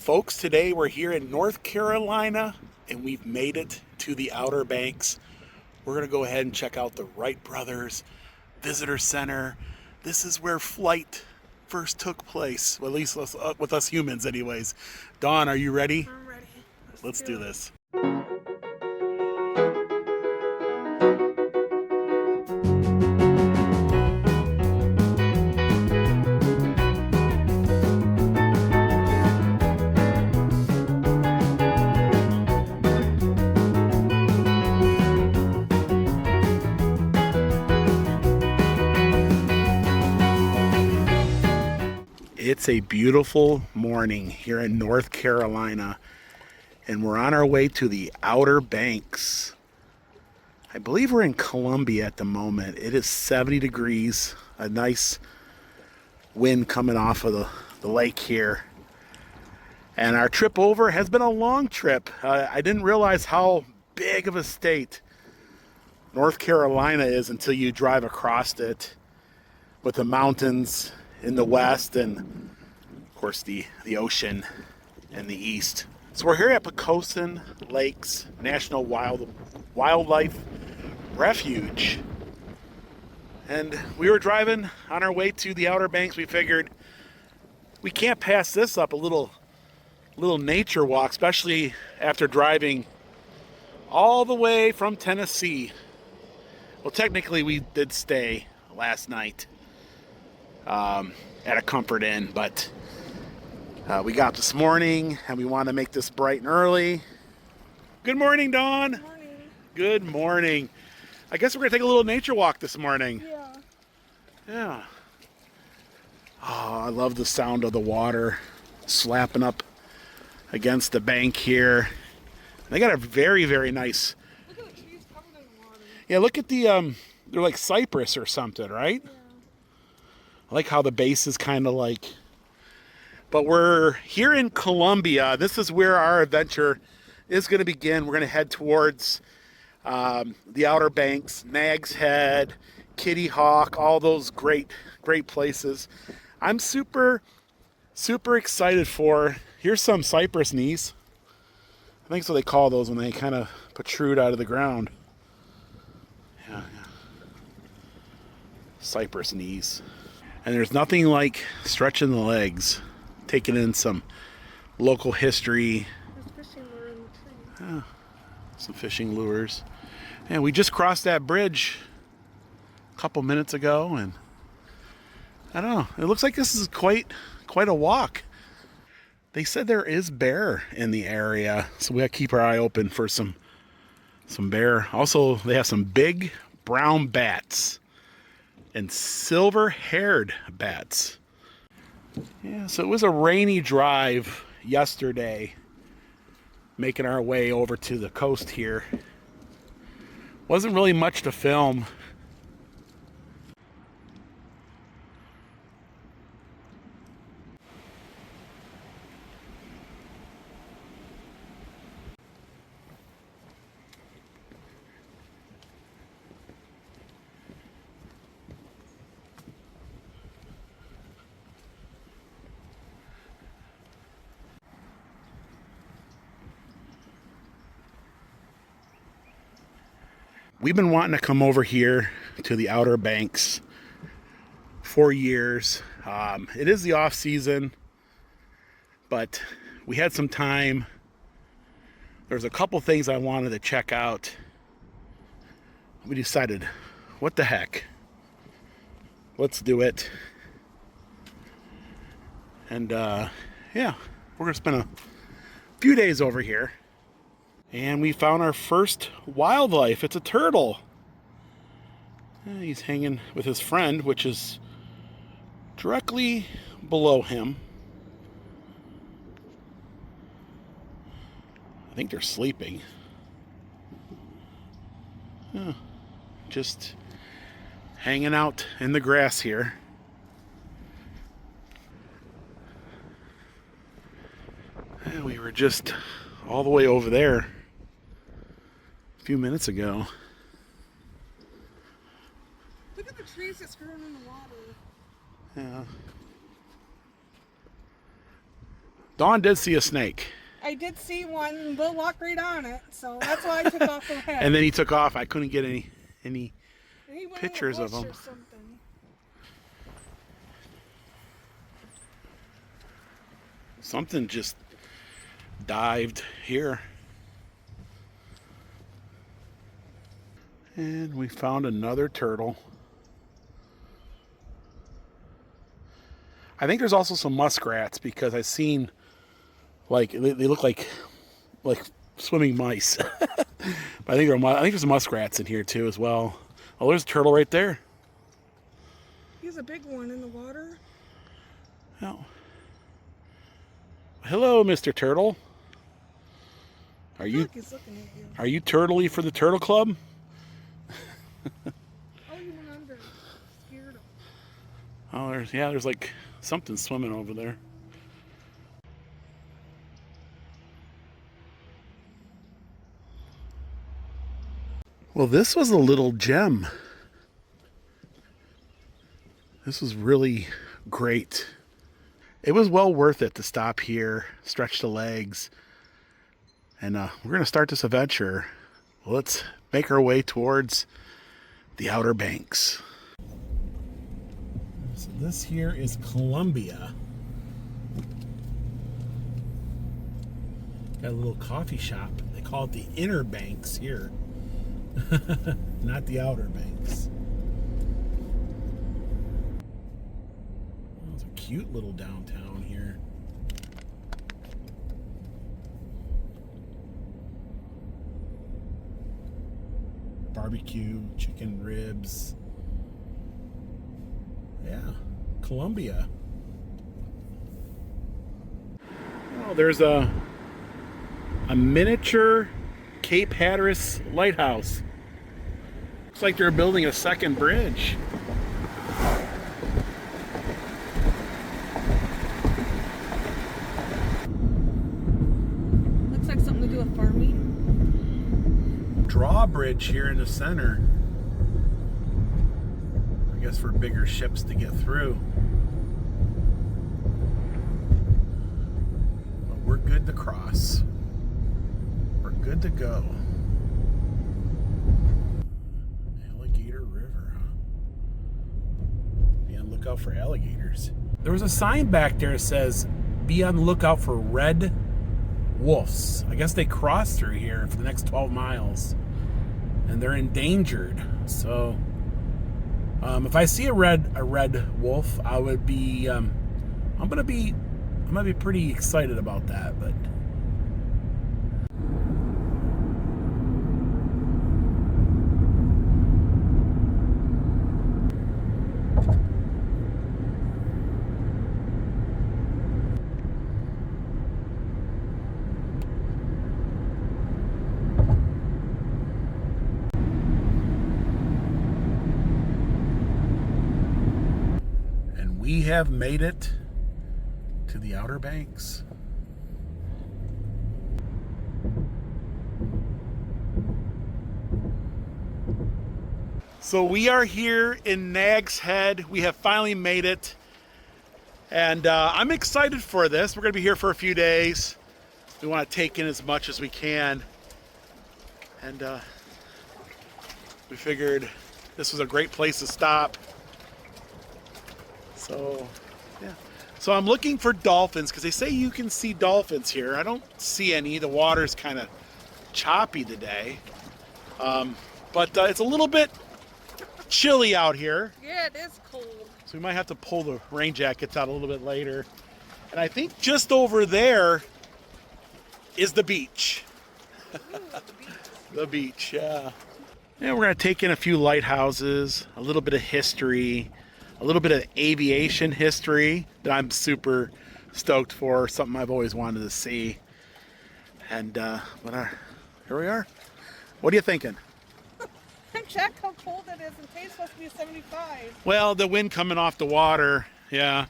folks, today we're here in North Carolina and we've made it to the Outer Banks. We're going to go ahead and check out the Wright Brothers Visitor Center. This is where flight first took place, well, at least with us humans anyways. Dawn, are you ready? I'm ready. Let's do this. It's a beautiful morning here in North Carolina, and we're on our way to the Outer Banks. I believe we're in Columbia at the moment. It is 70 degrees, a nice wind coming off of the lake here. And our trip over has been a long trip. I didn't realize how big of a state North Carolina is until you drive across it, with the mountains in the west and of course the ocean in the east. So we're here at Pocosin Lakes National Wildlife Refuge, and we were driving on our way to the Outer Banks. We figured we can't pass this up, a little nature walk, especially after driving all the way from Tennessee. Well, technically we did stay last night at a Comfort Inn, but we got this morning and we want to make this bright and early. Good morning, Dawn. Good morning. Good morning. I guess we're gonna take a little nature walk this morning. Yeah. Oh, I love the sound of the water slapping up against the bank here. They got a very, very nice. Look at the trees covered in water. Yeah, look at the they're like cypress or something, right? Yeah. I like how the base is kind of like, but we're here in Columbia. This is where our adventure is going to begin. We're going to head towards the Outer Banks, Nags Head, Kitty Hawk, all those great places. I'm super excited for, here's some cypress knees. I think that's what they call those when they kind of protrude out of the ground. Yeah. Cypress knees. And there's nothing like stretching the legs, taking in some local history. There's fishing lure in the tree. Yeah, some fishing lures. And we just crossed that bridge a couple minutes ago, and I don't know, it looks like this is quite a walk. They said there is bear in the area, so we gotta keep our eye open for some bear. Also, they have some big brown bats and silver-haired bats. Yeah, so it was a rainy drive yesterday, making our way over to the coast here. Wasn't really much to film. We've been wanting to come over here to the Outer Banks for years. It is the off season, but we had some time. There's a couple things I wanted to check out. We decided, what the heck? Let's do it. And yeah, we're gonna spend a few days over here. And we found our first wildlife. It's a turtle. He's hanging with his friend, which is directly below him. I think they're sleeping. Just hanging out in the grass here. And we were just all the way over there a few minutes ago. Look at the trees that's growing in the water. Yeah. Dawn did see a snake. I did see one. We'll walk right on it, so that's why I took off ahead. And then he took off. I couldn't get any He went pictures in a of bush him. or something. Something just dived here. And we found another turtle. I think there's also some muskrats because I've seen, like, they look like swimming mice. But I think there's muskrats in here too as well. Oh, there's a turtle right there. He's a big one in the water. Oh. Hello, Mr. Turtle. Are you Look, he's looking at you. Are you turtley for the Turtle Club? Oh, you went under. Scared him. Oh, there's like something swimming over there. Well, this was a little gem. This was really great. It was well worth it to stop here, stretch the legs, and we're going to start this adventure. Let's make our way towards the Outer Banks. So this here is Columbia. Got a little coffee shop. They call it the Inner Banks here. Not the Outer Banks. Oh, it's a cute little downtown here. Barbecue, chicken ribs. Yeah, Columbia. Oh, there's a miniature Cape Hatteras lighthouse. Looks like they're building a second bridge. Looks like something to do with farming. Drawbridge here in the center. I guess for bigger ships to get through. But we're good to cross. We're good to go. Alligator River, huh? Be on the lookout for alligators. There was a sign back there that says, be on the lookout for red wolves. I guess they cross through here for the next 12 miles. And they're endangered. So if I see a red wolf, I would be I'm gonna be pretty excited about that, but we have made it to the Outer Banks. So we are here in Nags Head. We have finally made it. And I'm excited for this. We're going to be here for a few days. We want to take in as much as we can. And we figured this was a great place to stop. So, yeah. So I'm looking for dolphins because they say you can see dolphins here. I don't see any. The water's kind of choppy today. But it's a little bit chilly out here. Yeah, it is cold. So we might have to pull the rain jackets out a little bit later. And I think just over there is the beach. Ooh, the beach. The beach, yeah. And we're going to take in a few lighthouses, a little bit of history, a little bit of aviation history that I'm super stoked for, something I've always wanted to see. And here we are. What are you thinking? Check how cold it is, and today's supposed to be 75. Well, the wind coming off the water, yeah.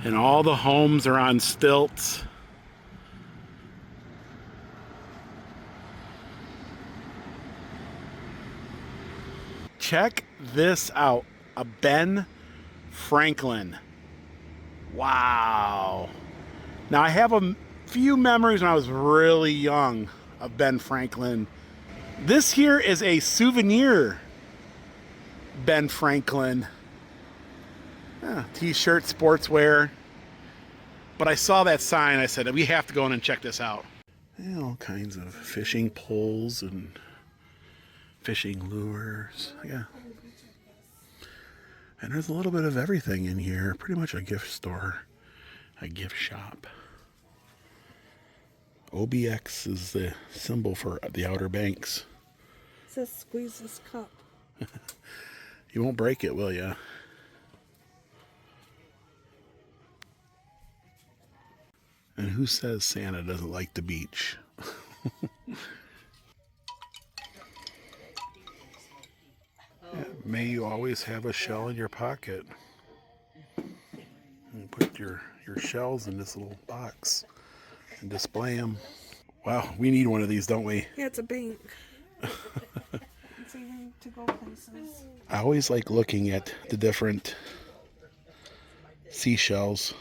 And all the homes are on stilts. Check this out, a Ben Franklin. Wow. Now I have few memories when I was really young of Ben Franklin. This here is a souvenir Ben Franklin. T-shirt, sportswear. But I saw that sign, I said, we have to go in and check this out. Yeah, all kinds of fishing poles and fishing lures. Yeah. And there's a little bit of everything in here. Pretty much a gift store, a gift shop. OBX is the symbol for the Outer Banks. It says squeeze this cup. You won't break it, will ya? And who says Santa doesn't like the beach? Yeah, may you always have a shell in your pocket. And put your shells in this little box and display them. Wow, we need one of these, don't we? Yeah, it's a bank. It's even to go places. I always like looking at the different seashells.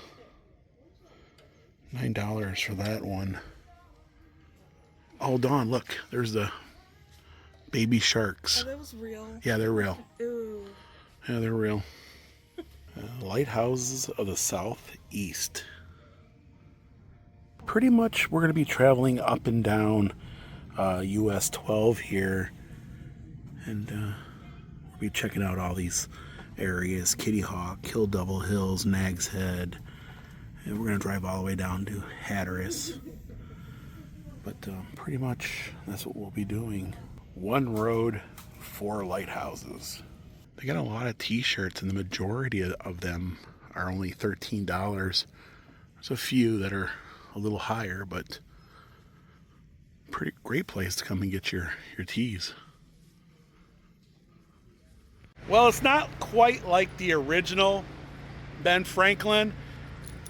$9 for that one. Oh, Dawn, look. There's the baby sharks. Oh, that was real. Yeah, they're real. Ooh. Yeah, they're real. Lighthouses of the Southeast. Pretty much we're going to be traveling up and down US 12 here. And we'll be checking out all these areas. Kitty Hawk, Kill Devil Hills, Nags Head. And we're going to drive all the way down to Hatteras. But pretty much that's what we'll be doing. One road, 4 lighthouses. They got a lot of t-shirts and the majority of them are only $13. There's a few that are a little higher, but pretty great place to come and get your tees. Well, it's not quite like the original Ben Franklin,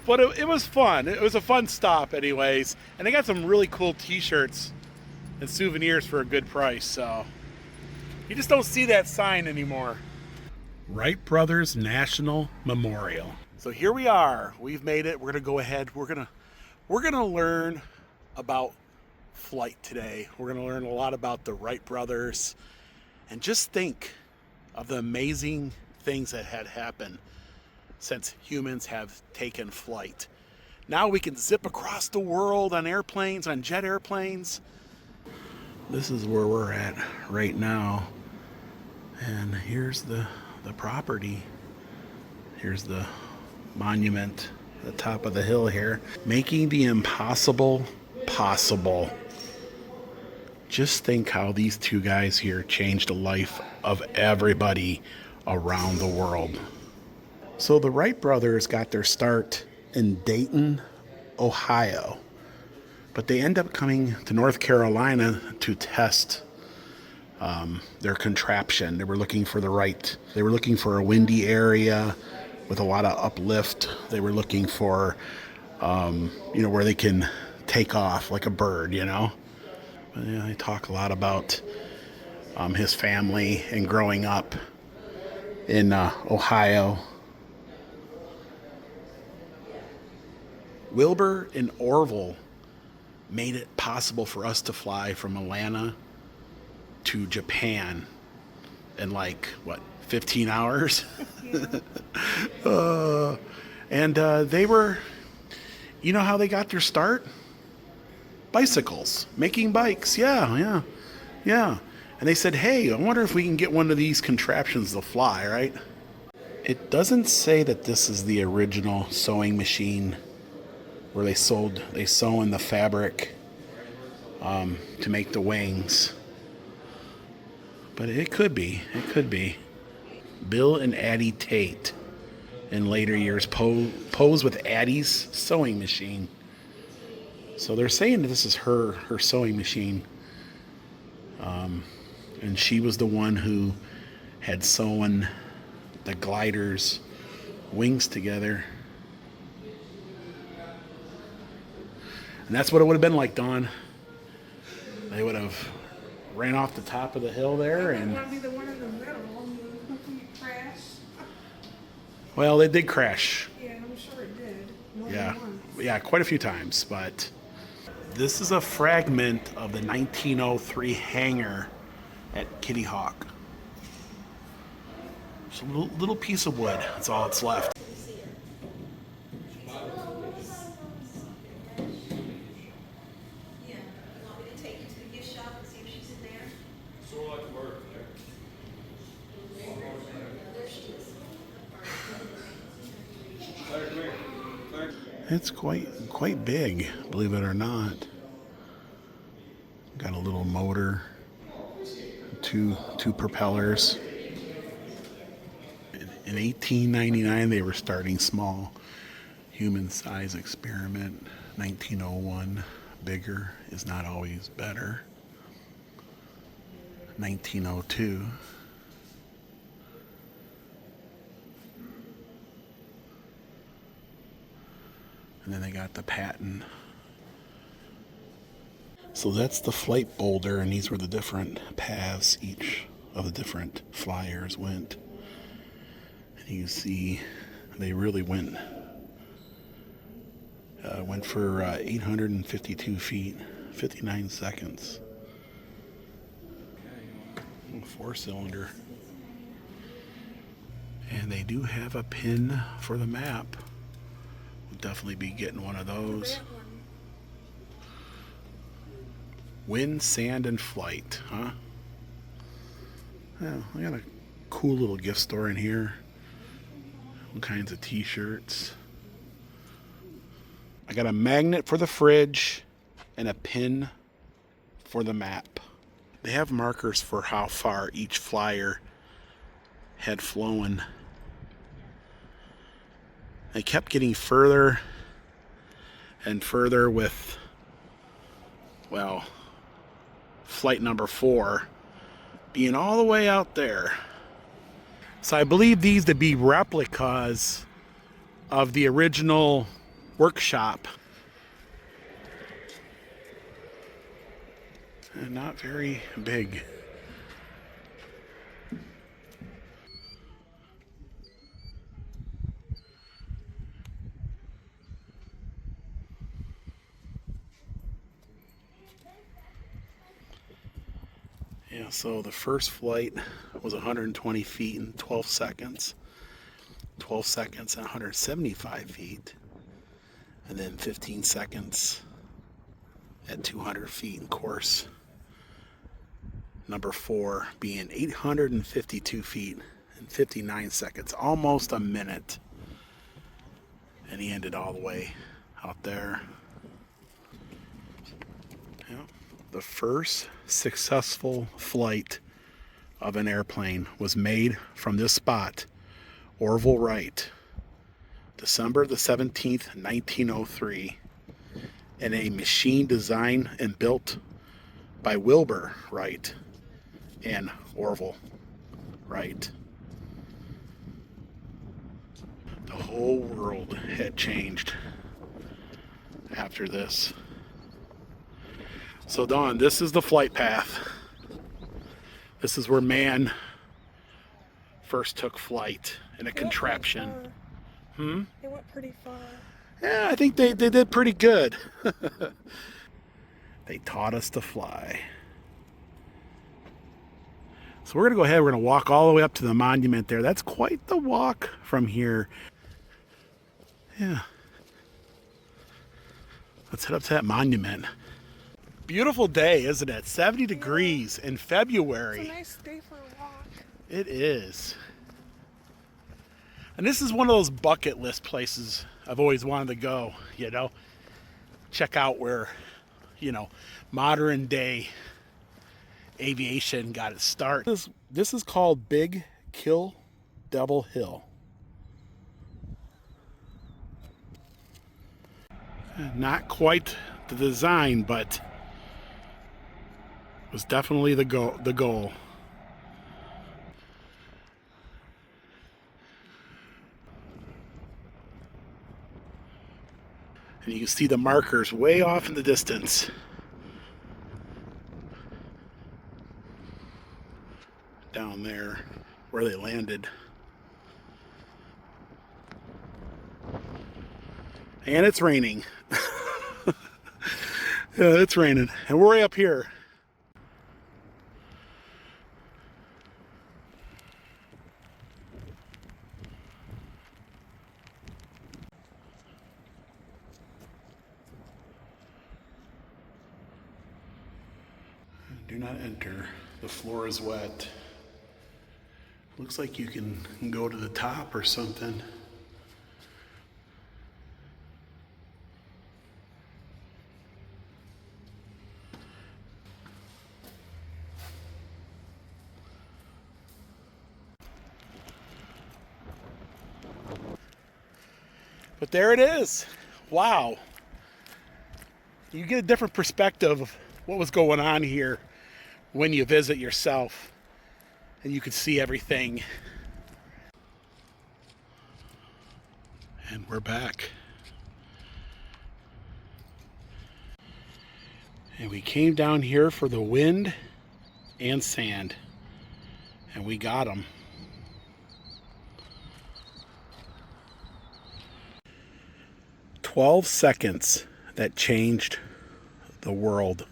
but it was fun. It was a fun stop anyways. And they got some really cool t-shirts and souvenirs for a good price. So you just don't see that sign anymore. Wright Brothers National Memorial. So here we are. We've made it. We're gonna go ahead. We're gonna learn about flight today. We're gonna learn a lot about the Wright Brothers and just think of the amazing things that had happened since humans have taken flight. Now we can zip across the world on airplanes, on jet airplanes. This is where we're at right now. And here's the property. Here's the monument at the top of the hill here. Making the impossible possible. Just think how these two guys here changed the life of everybody around the world. So the Wright brothers got their start in Dayton, Ohio, but they end up coming to North Carolina to test their contraption. They were looking for they were looking for a windy area with a lot of uplift. They were looking for, where they can take off like a bird, But, they talk a lot about his family and growing up in Ohio. Wilbur and Orville made it possible for us to fly from Atlanta to Japan in 15 hours? Yeah. And they were, how they got their start? Bicycles, making bikes. Yeah. And they said, hey, I wonder if we can get one of these contraptions to fly, right? It doesn't say that this is the original sewing machine where they sew in the fabric to make the wings. But it could be. Bill and Addie Tate in later years posed with Addie's sewing machine. So they're saying that this is her sewing machine. And she was the one who had sewn the glider's wings together. And that's what it would have been like, Dawn. They would have ran off the top of the hill there and... Want to be the one in the middle and crash? Well, they did crash. Yeah, I'm sure it did. More Yeah. than once. Yeah, quite a few times, but This is a fragment of the 1903 hangar at Kitty Hawk. Just a little piece of wood. That's all that's left. It's quite big, believe it or not. Got a little motor, two propellers. In 1899, they were starting small. Human size experiment. 1901, bigger is not always better. 1902. And then they got the patent. So that's the flight boulder, and these were the different paths each of the different flyers went. And you see they really went for 852 feet, 59 seconds. 4-cylinder. And they do have a pin for the map. We'll definitely be getting one of those. Wind, sand, and flight, huh? Well, I got a cool little gift store in here. All kinds of t-shirts. I got a magnet for the fridge and a pin for the map. They have markers for how far each flyer had flown. They kept getting further and further with, well, flight number 4 being all the way out there. So I believe these to be replicas of the original workshop. And not very big. Yeah, so the first flight was 120 feet in 12 seconds. 12 seconds and 175 feet. And then 15 seconds at 200 feet in course. Number 4 being 852 feet in 59 seconds, almost a minute. And he ended all the way out there. Yeah. The first successful flight of an airplane was made from this spot, Orville Wright, December the 17th, 1903, in a machine designed and built by Wilbur Wright and Orville Wright. The whole world had changed after this. So Dawn, this is the flight path. This is where man first took flight in a contraption. They went pretty far. Yeah, I think they did pretty good. They taught us to fly. So we're going to go ahead, we're going to walk all the way up to the monument there. That's quite the walk from here. Yeah. Let's head up to that monument. Beautiful day, isn't it? 70 degrees in February. It's a nice day for a walk. It is. And this is one of those bucket list places I've always wanted to go, you know. Check out where, you know, modern day aviation got its start. This is called Big Kill Devil Hill. Not quite the design, but was definitely the goal. And you can see the markers way off in the distance. Down there where they landed. And it's raining. Yeah, it's raining, and we're way up here. Do not enter. The floor is wet. Looks like you can go to the top or something. But there it is. Wow. You get a different perspective of what was going on here when you visit yourself, and you can see everything. And we're back. And we came down here for the wind and sand, and we got them. 12 seconds that changed the world.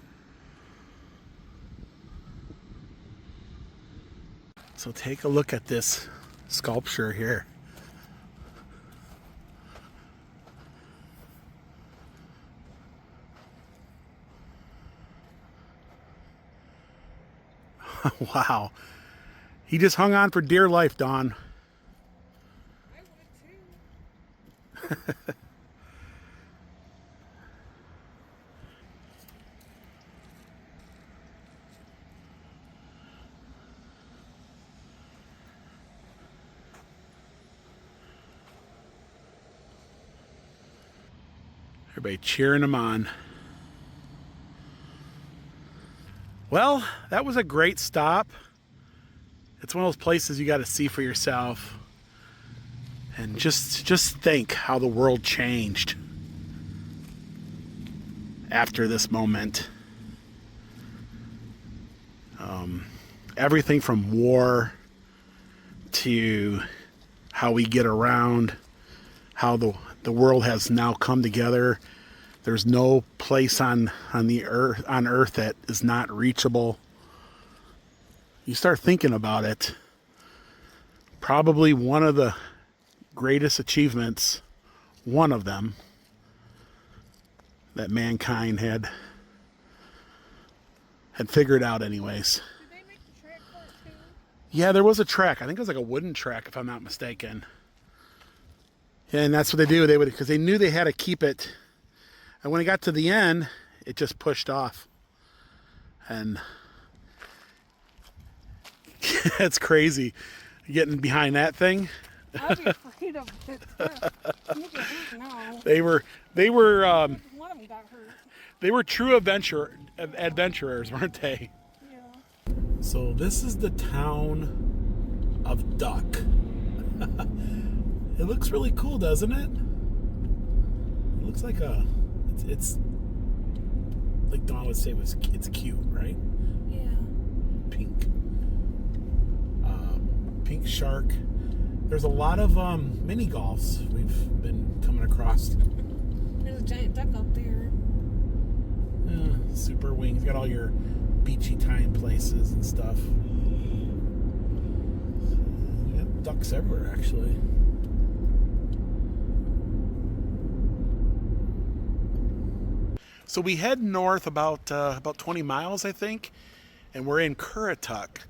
So take a look at this sculpture here. Wow. He just hung on for dear life, Dawn. I would too. Everybody cheering him on. Well, that was a great stop. It's one of those places you got to see for yourself. And just think how the world changed after this moment. Everything from war to how we get around, how the world has now come together. There's no place on earth that is not reachable. You start thinking about it. Probably one of the greatest achievements, one of them, that mankind had figured out anyways. Did they make the track for it too? Yeah, there was a track. I think it was like a wooden track, if I'm not mistaken. And that's what they do. They would, because they knew they had to keep it. And when it got to the end, it just pushed off. And it's crazy getting behind that thing. I'd be afraid of it. You get hurt now. They were One of them got hurt. they were true adventurers, weren't they? Yeah. So this is the town of Duck. It looks really cool, doesn't it? It looks like it's like Dawn would say, it's cute, right? Yeah. Pink shark. There's a lot of mini golfs we've been coming across. There's a giant duck up there. Super wings. Got all your beachy time places and stuff. Ducks everywhere, actually. So we head north about 20 miles, I think, and we're in Currituck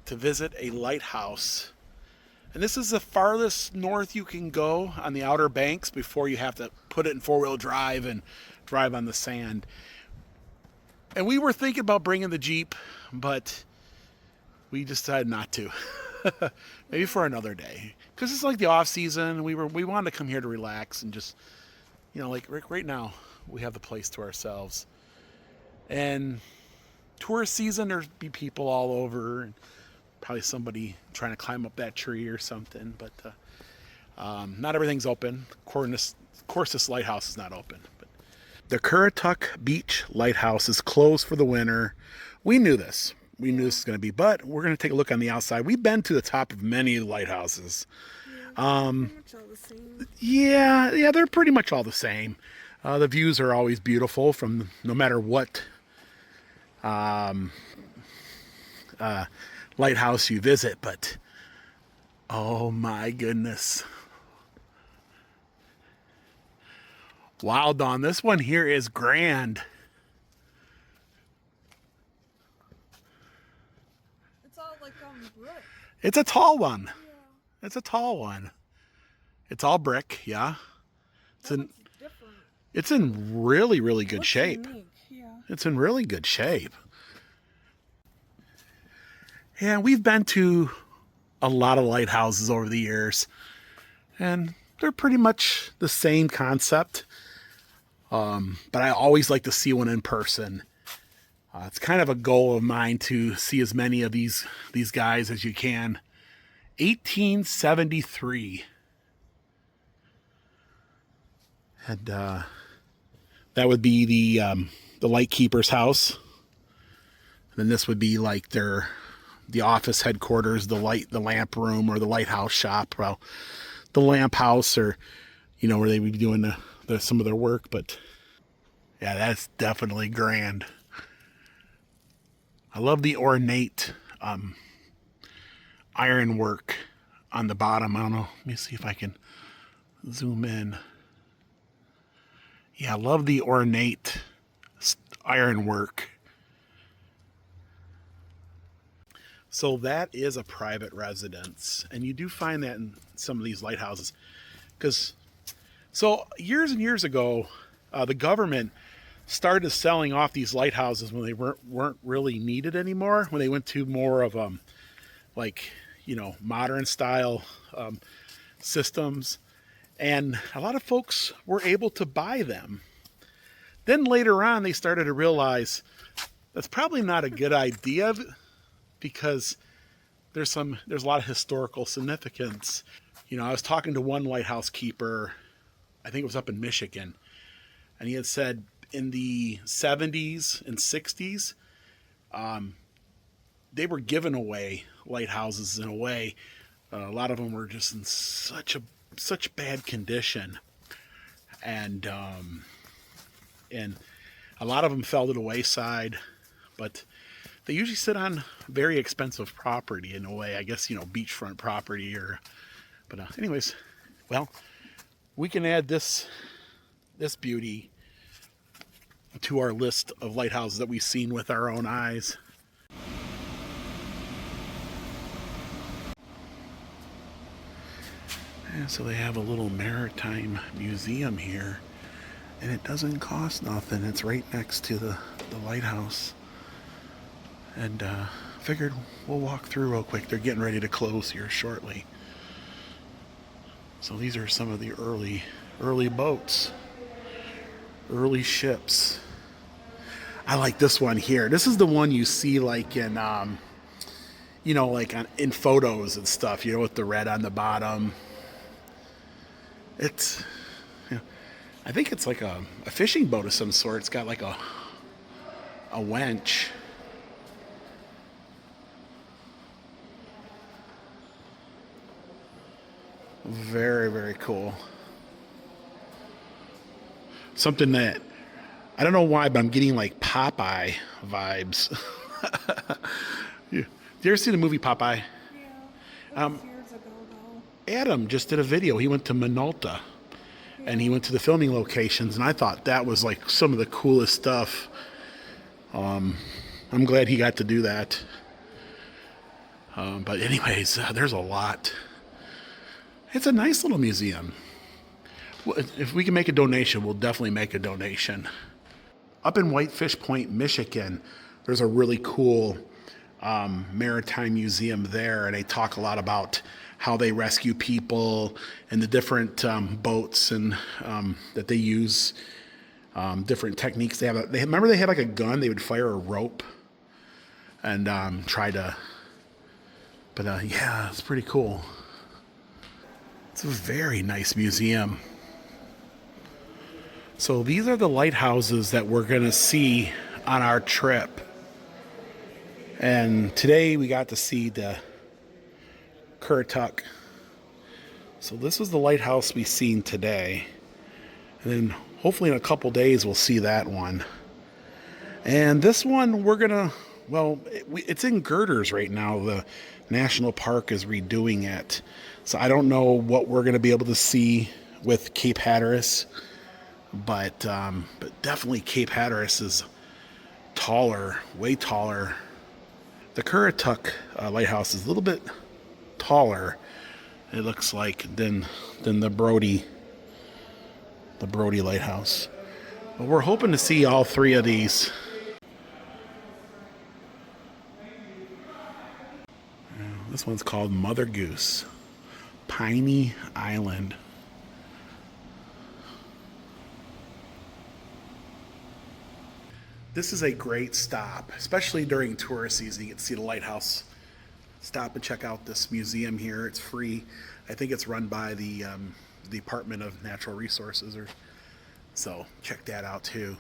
to visit a lighthouse. And this is the farthest north you can go on the Outer Banks before you have to put it in four-wheel drive and drive on the sand. And we were thinking about bringing the Jeep, but we decided not to. Maybe for another day, because it's like the off season. We wanted to come here to relax and just, like right now we have the place to ourselves. And tourist season, there'd be people all over, and probably somebody trying to climb up that tree or something. But not everything's open. Of course, this lighthouse is not open. But the Currituck Beach Lighthouse is closed for the winter. We knew this. We knew this was going to be, but we're going to take a look on the outside. We've been to the top of many lighthouses. Yeah, pretty much all the same. Yeah, they're pretty much all the same. The views are always beautiful from no matter what lighthouse you visit, but oh my goodness. Wow, Dawn, this one here is grand. It's all like brick. It's a tall one. Yeah. It's a tall one. It's all brick, yeah. Different. It's in really, really good Looks shape. unique. Yeah. It's in really good shape. Yeah, we've been to a lot of lighthouses over the years, and they're pretty much the same concept. But I always like to see one in person. It's kind of a goal of mine to see as many of these guys as you can. 1873. And that would be the lightkeeper's house. And then this would be like the office headquarters, the lamp room, or the lighthouse shop. Well, the lamp house, or where they would be doing some of their work. But yeah, that's definitely grand. I love the ornate ironwork on the bottom. I don't know. Let me see if I can zoom in. Yeah, I love the ornate ironwork. So that is a private residence, and you do find that in some of these lighthouses. So years and years ago, the government started selling off these lighthouses when they weren't really needed anymore. When they went to more of modern style systems, and a lot of folks were able to buy them. Then later on, they started to realize that's probably not a good idea, because there's a lot of historical significance. I was talking to one lighthouse keeper, I think it was up in Michigan, and he had said in the 70s and 60s, they were giving away lighthouses in a way. A lot of them were just in such bad condition, and a lot of them fell to the wayside, but they usually sit on very expensive property in a way. I guess, beachfront property but anyways, well, we can add this beauty to our list of lighthouses that we've seen with our own eyes. And so they have a little maritime museum here, and it doesn't cost nothing. It's right next to the lighthouse. And figured we'll walk through real quick. They're getting ready to close here shortly. So these are some of the early boats, early ships. I like this one here. This is the one you see like in, in photos and stuff, with the red on the bottom. It's, I think it's like a fishing boat of some sort. It's got like a winch. Very, very cool. Something that, I don't know why, but I'm getting like Popeye vibes. Did you ever see the movie Popeye? Yeah. Years ago, though. Adam just did a video. He went to Minolta, and he went to the filming locations, and I thought that was like some of the coolest stuff. I'm glad he got to do that. But anyways, there's a lot. It's a nice little museum. If we can make a donation, we'll definitely make a donation. Up in Whitefish Point, Michigan, there's a really cool maritime museum there, and they talk a lot about how they rescue people and the different boats and that they use, different techniques. They remember they had like a gun. They would fire a rope and try to. But yeah, it's pretty cool. It's a very nice museum. So these are the lighthouses that we're going to see on our trip. And today we got to see the Currituck. So this was the lighthouse we seen today. And then Hopefully in a couple days we'll see that one. And this one we're gonna, well, it's in girders right now. The national park is redoing it, so I don't know what we're gonna be able to see with Cape Hatteras, but definitely Cape Hatteras is taller, way taller. The Currituck Lighthouse is a little bit taller, it looks like, than the Brody Lighthouse. But we're hoping to see all three of these. This one's called Mother Goose, Piney Island. This is a great stop, especially during tourist season. You get to see the lighthouse. Stop and check out this museum here. It's free. I think it's run by the Department of Natural Resources, so check that out too.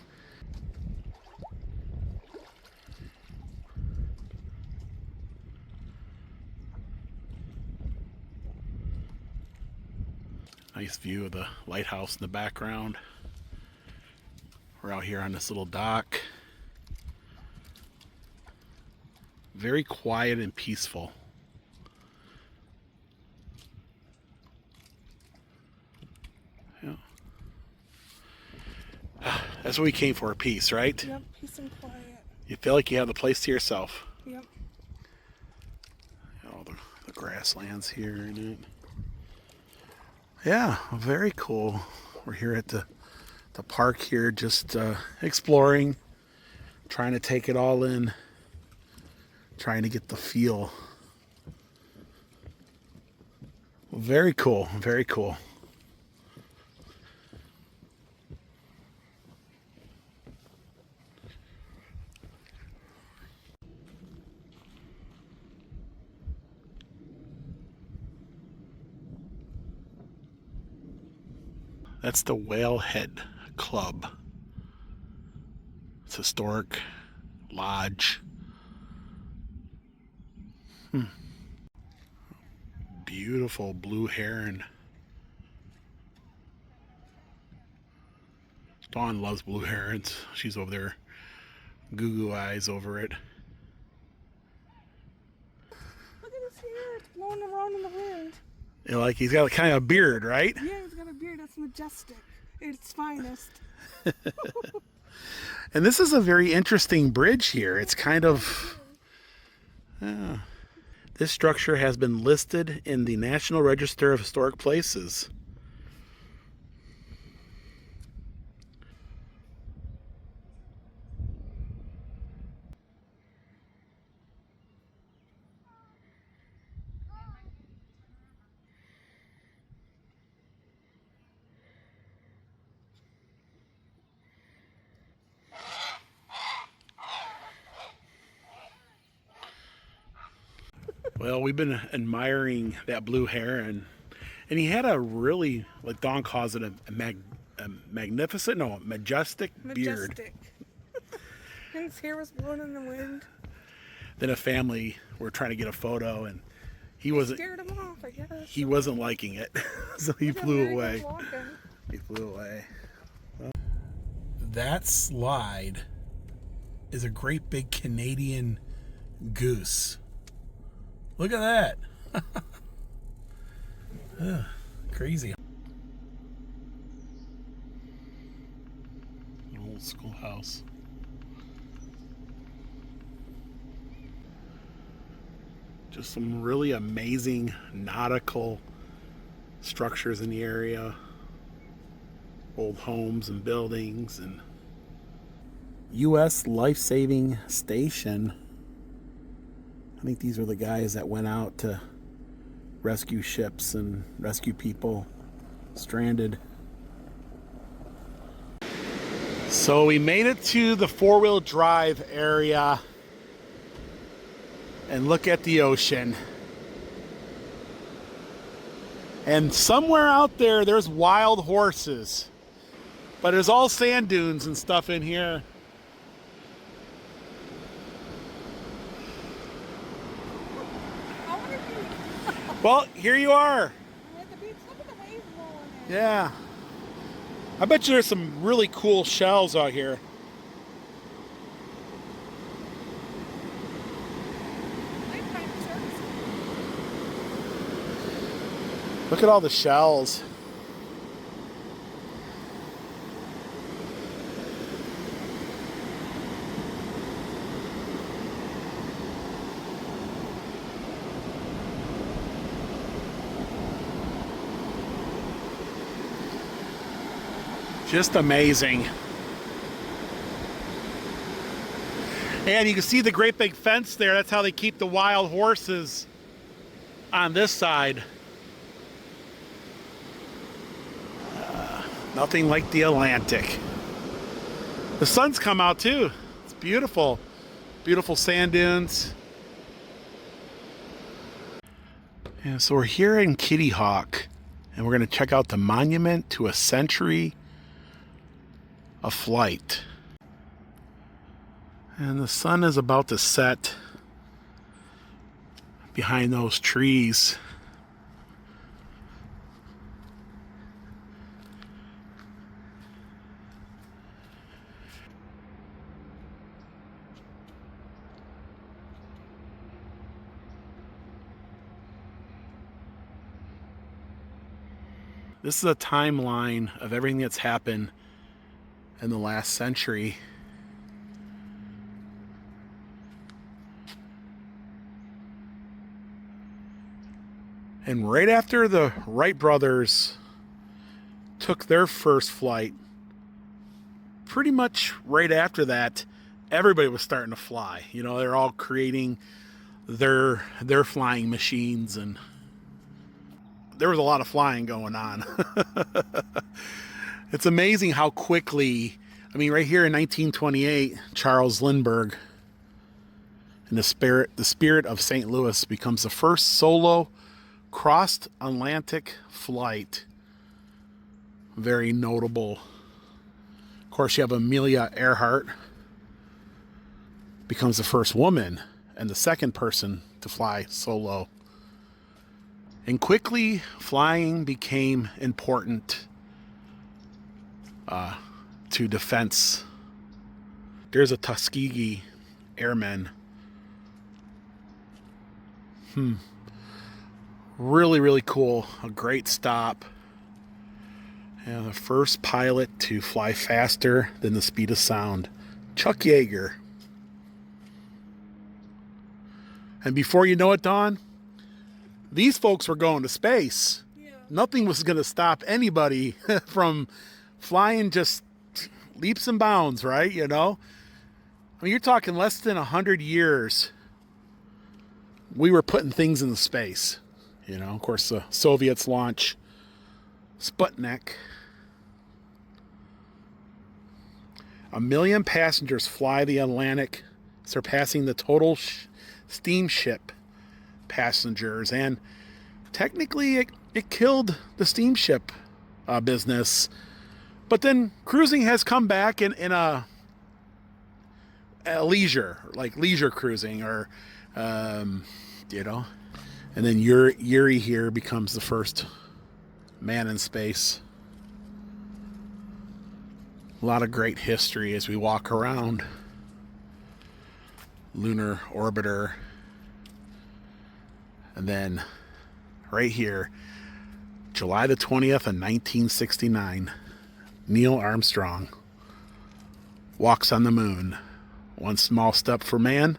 Nice view of the lighthouse in the background. We're out here on this little dock. Very quiet and peaceful. Yeah. That's what we came for, peace, right? Yep, peace and quiet. You feel like you have the place to yourself. Yep. All the grasslands here in it. Yeah, very cool. We're here at the park here, just exploring, trying to take it all in, trying to get the feel. Very cool, very cool. That's the Whalehead Club. It's a historic lodge. Beautiful blue heron. Dawn loves blue herons. She's over there, goo-goo eyes over it. Look at his hair. It's blowing around in the wind. You know, like he's got a kind of beard, right? Yeah, he's got a beard. That's majestic. It's finest. And this is a very interesting bridge here. It's kind of... this structure has been listed in the National Register of Historic Places. Well, we've been admiring that blue heron, and he had a really, like Dawn calls it, a magnificent, no, majestic beard. And his hair was blowing in the wind. Then a family were trying to get a photo, and he wasn't. Scared him off, I guess. He wasn't liking it, so he flew away. He flew away. Well, that slide is a great big Canadian goose. Look at that. Crazy. An old schoolhouse. Just some really amazing nautical structures in the area. Old homes and buildings, and U.S. Life-Saving Station. I think these are the guys that went out to rescue ships and rescue people stranded. So we made it to the four-wheel drive area, and look at the ocean. And somewhere out there, there's wild horses, but there's all sand dunes and stuff in here. Well, here you are. At the beach, look at the waves blowing in. Yeah. I bet you there's some really cool shells out here. Look at all the shells. Just amazing. And you can see the great big fence there. That's how they keep the wild horses on this side. Nothing like the Atlantic. The sun's come out too. It's beautiful. Beautiful sand dunes. And so we're here in Kitty Hawk, and we're going to check out the monument to a century of flight. And the sun is about to set behind those trees. This is a timeline of everything that's happened in the last century. And right after the Wright Brothers took their first flight, pretty much right after that, everybody was starting to fly. You know, they're all creating their flying machines, and there was a lot of flying going on. It's amazing how quickly, I mean, right here in 1928, Charles Lindbergh, in the spirit of St. Louis, becomes the first solo cross-Atlantic flight. Very notable. Of course, you have Amelia Earhart, becomes the first woman and the second person to fly solo. And quickly, flying became important to defense. There's a Tuskegee Airman. Really, really cool. A great stop. And the first pilot to fly faster than the speed of sound, Chuck Yeager. And before you know it, Dawn, these folks were going to space. Yeah. Nothing was going to stop anybody from flying just leaps and bounds, right? You know? I mean, you're talking less than 100 years. We were putting things into space. You know, of course, the Soviets launch Sputnik. 1 million passengers fly the Atlantic, surpassing the total steamship passengers. And technically, it killed the steamship business. But then cruising has come back in a leisure, like leisure cruising, or, you know. And then Yuri here becomes the first man in space. A lot of great history as we walk around. Lunar orbiter. And then right here, July the 20th of 1969, Neil Armstrong walks on the moon. One small step for man,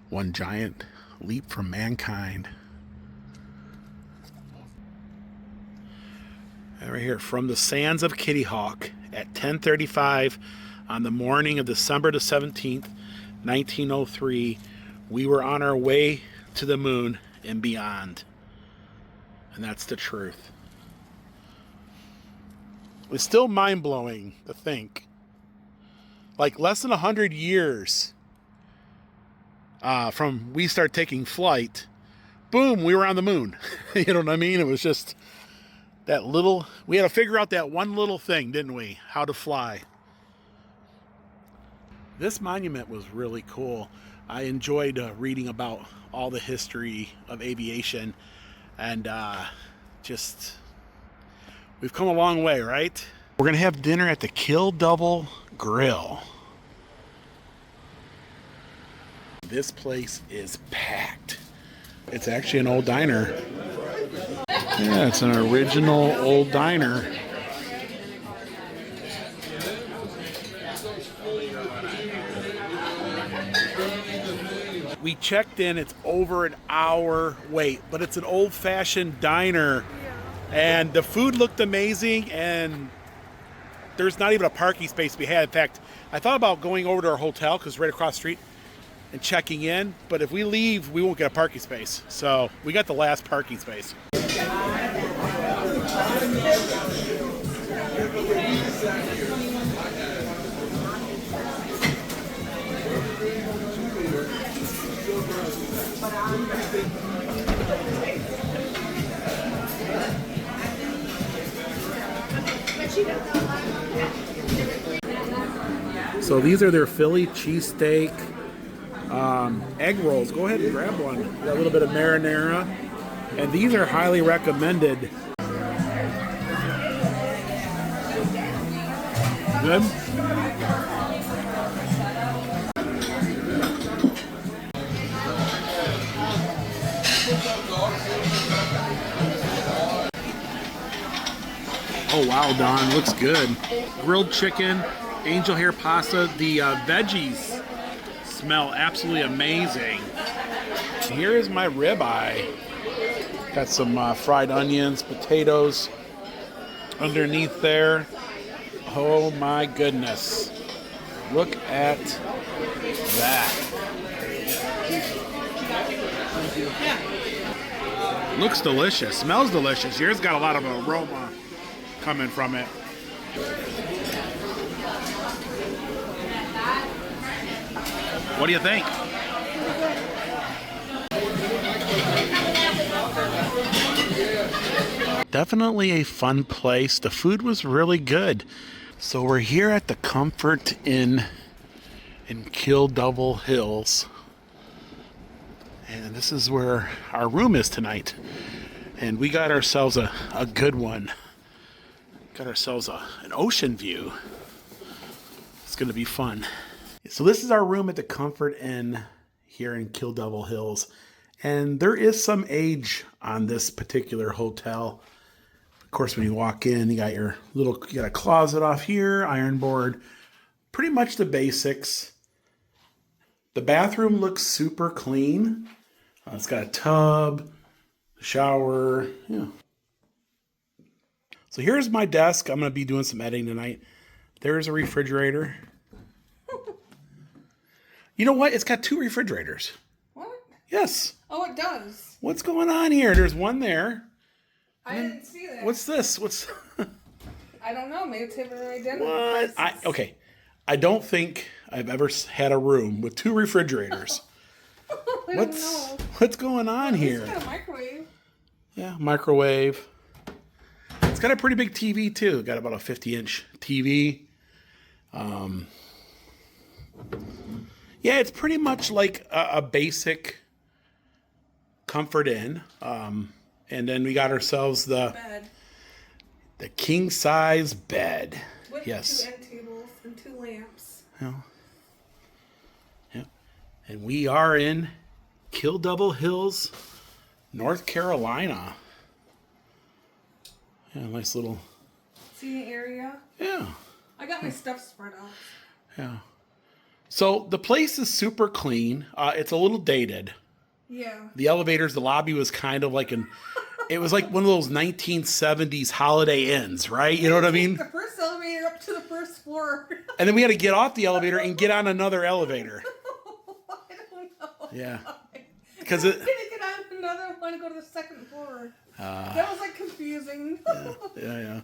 one giant leap for mankind. And right here, from the sands of Kitty Hawk at 10:35 on the morning of December the 17th, 1903, we were on our way to the moon and beyond. And that's the truth. It's still mind-blowing to think. Like less than 100 years from we start taking flight, boom, we were on the moon. You know what I mean? It was just that little, we had to figure out that one little thing, didn't we? How to fly. This monument was really cool. I enjoyed reading about all the history of aviation, and just, we've come a long way, right? We're gonna have dinner at the Kill Double Grill. This place is packed. It's actually an old diner. Yeah, it's an original old diner. We checked in, it's over an hour wait, but it's an old-fashioned diner. And the food looked amazing, and there's not even a parking space to be had. In fact, I thought about going over to our hotel, because it's right across the street, and checking in, but if we leave, we won't get a parking space. So we got the last parking space. So these are their Philly cheesesteak egg rolls. Go ahead and grab one. Got a little bit of marinara. And these are highly recommended. Good? Oh wow, Don, looks good. Grilled chicken, angel hair pasta. The veggies smell absolutely amazing. Here is my ribeye. Got some fried onions, potatoes underneath there. Oh my goodness. Look at that. Looks delicious, smells delicious. Yours got a lot of aroma coming from it. What do you think? Definitely a fun place. The food was really good. So we're here at the Comfort Inn in Kill Double Hills. And this is where our room is tonight. And we got ourselves a good one. Got ourselves an ocean view. It's going to be fun. So this is our room at the Comfort Inn here in Kill Double Hills. And there is some age on this particular hotel. Of course, when you walk in, you got you got a closet off here, iron board, pretty much the basics. The bathroom looks super clean. It's got a tub, shower, yeah. So here's my desk. I'm going to be doing some editing tonight. There's a refrigerator. You know what? It's got 2 refrigerators. What? Yes. Oh, it does. What's going on here? There's one there. I didn't see that. What's this? What's... I don't know. Maybe it's hidden identity. What? Okay. I don't think I've ever had a room with 2 refrigerators. What's going on here? It's got a microwave. Yeah, microwave. It's got a pretty big TV too. Got about a 50-inch TV. Yeah, it's pretty much like a basic Comfort Inn. And then we got ourselves the king size bed. With yes. 2 end tables and 2 lamps. Yeah. Yeah. And we are in Kill Double Hills, North Carolina. Yeah, nice little seating area. Yeah. I got my stuff spread out. Yeah. So the place is super clean. It's a little dated. Yeah. The elevators, the lobby was kind of like it was like one of those 1970s Holiday Inns, right? You know what I mean? The first elevator up to the first floor. And then we had to get off the elevator and get on another elevator. I don't know. Yeah. Because I had to get on another one to go to the second floor. That was like confusing. Yeah.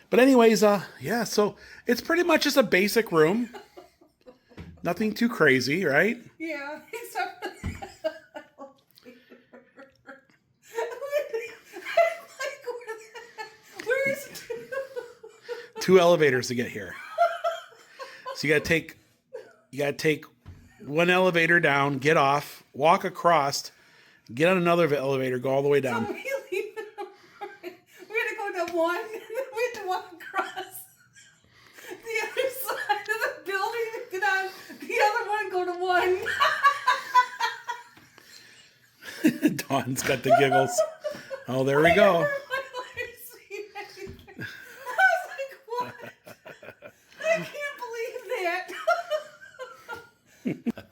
But anyways, yeah, so it's pretty much just a basic room. Nothing too crazy, right? Yeah, except for where is it? 2 elevators to get here. So you gotta take one elevator down, get off, walk across, get on another elevator, go all the way down. So we had to go to one, and then we had to walk Dawn's got the giggles. Oh, there we go. I was like, what? I can't believe that.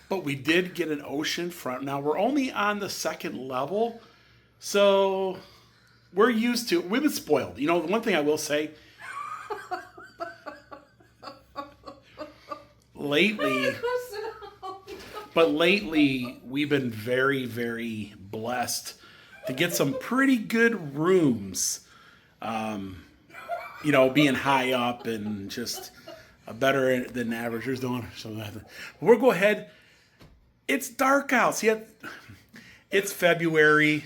But we did get an ocean front. Now, we're only on the second level, so we're used to it. We've been spoiled. You know, the one thing I will say, lately, we've been very, very blessed to get some pretty good rooms. You know, being high up and just better than averagers doing. So we'll go ahead. It's dark out. See, it's February.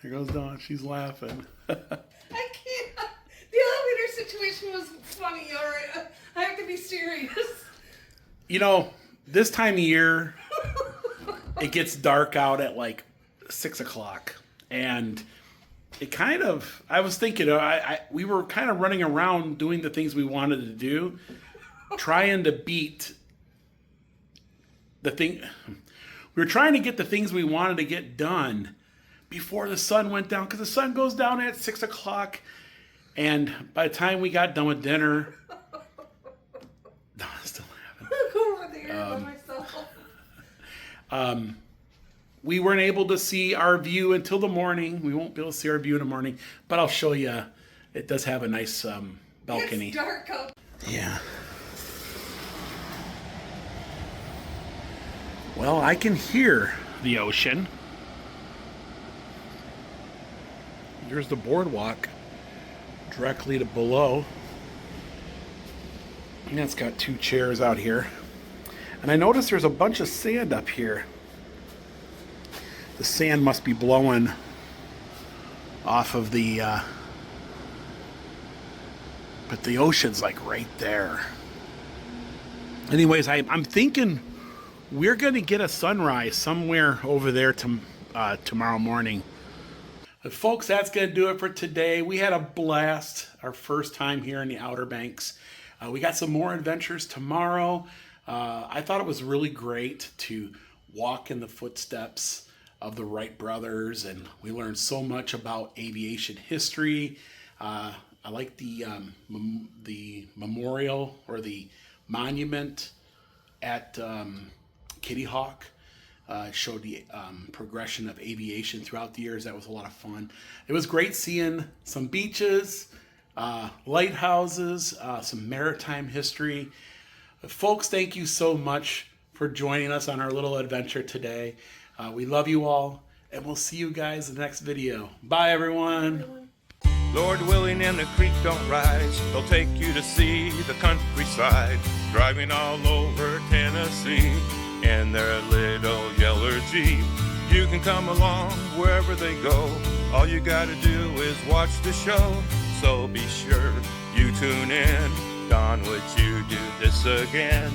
Here goes Dawn. She's laughing. I can't. The elevator situation was funny. All right, I have to be serious. You know, this time of year, it gets dark out at like 6 o'clock, and it kind of. I was thinking, we were kind of running around doing the things we wanted to do, trying to beat the thing. We were trying to get the things we wanted to get done before the sun went down, because the sun goes down at 6 o'clock, and by the time we got done with dinner, Donna's still laughing. I'll go over there by myself. We weren't able to see our view until the morning. We won't be able to see our view in the morning, but I'll show you. It does have a nice balcony. It's dark out. Yeah. Well, I can hear the ocean. Here's the boardwalk directly to below. And it's got 2 chairs out here. And I noticed there's a bunch of sand up here. The sand must be blowing off of the... but the ocean's like right there. Anyways, I'm thinking we're going to get a sunrise somewhere over there tomorrow morning. But folks, that's going to do it for today. We had a blast our first time here in the Outer Banks. We got some more adventures tomorrow. I thought it was really great to walk in the footsteps of the Wright Brothers, and we learned so much about aviation history. I like the memorial or the monument at Kitty Hawk. Showed the progression of aviation throughout the years. That was a lot of fun. It was great seeing some beaches, lighthouses, some maritime history. Folks, thank you so much for joining us on our little adventure today. We love you all, and we'll see you guys in the next video. Bye, everyone. Lord willing and the creek don't rise, they'll take you to see the countryside, driving all over Tennessee in their little yellow Jeep. You can come along wherever they go, all you gotta do is watch the show. So be sure you tune in. Don, would you do this again?